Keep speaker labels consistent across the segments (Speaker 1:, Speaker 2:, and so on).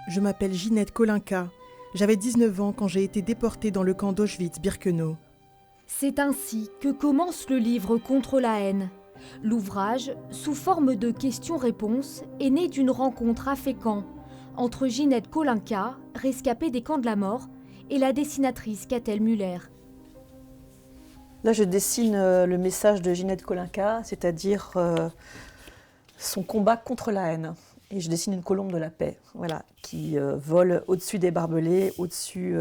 Speaker 1: Je m'appelle Ginette Kolinka. J'avais 19 ans quand j'ai été déportée dans le camp d'Auschwitz-Birkenau.
Speaker 2: C'est ainsi que commence le livre Contre la haine. L'ouvrage, sous forme de questions-réponses, est né d'une rencontre à Fécamp entre Ginette Kolinka, rescapée des camps de la mort, et la dessinatrice Catel Müller.
Speaker 3: Là, je dessine le message de Ginette Kolinka, c'est-à-dire son combat contre la haine. Et je dessine une colombe de la paix, voilà, qui vole au-dessus des barbelés, au-dessus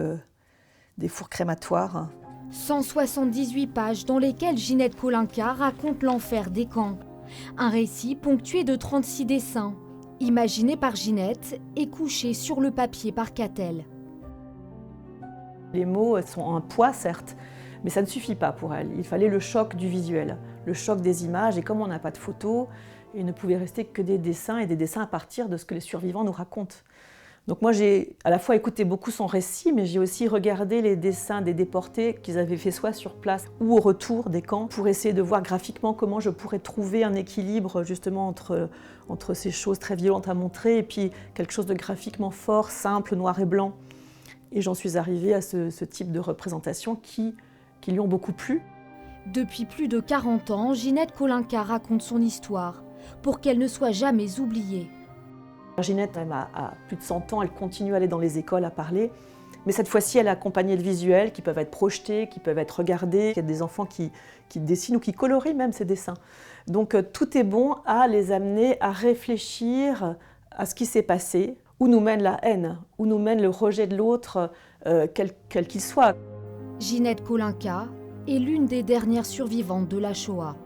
Speaker 3: des fours crématoires.
Speaker 2: 178 pages dans lesquelles Ginette Kolinka raconte l'enfer des camps. Un récit ponctué de 36 dessins, imaginés par Ginette et couchés sur le papier par Catel.
Speaker 3: Les mots sont un poids, certes, mais ça ne suffit pas pour elle. Il fallait le choc du visuel, le choc des images. Et comme on n'a pas de photos, il ne pouvait rester que des dessins, et des dessins à partir de ce que les survivants nous racontent. Donc moi, j'ai à la fois écouté beaucoup son récit, mais j'ai aussi regardé les dessins des déportés qu'ils avaient fait soit sur place ou au retour des camps, pour essayer de voir graphiquement comment je pourrais trouver un équilibre justement entre ces choses très violentes à montrer et puis quelque chose de graphiquement fort, simple, noir et blanc. Et j'en suis arrivée à ce type de représentation qui lui ont beaucoup plu.
Speaker 2: Depuis plus de 40 ans, Ginette Kolinka raconte son histoire pour qu'elle ne soit jamais oubliée.
Speaker 3: Ginette, même à plus de 100 ans, elle continue à aller dans les écoles à parler. Mais cette fois-ci, elle est accompagnée de visuels qui peuvent être projetés, qui peuvent être regardés. Il y a des enfants qui dessinent ou qui colorient même ces dessins. Donc tout est bon à les amener à réfléchir à ce qui s'est passé, où nous mène la haine, où nous mène le rejet de l'autre, quel qu'il soit.
Speaker 2: Ginette Kolinka est l'une des dernières survivantes de la Shoah.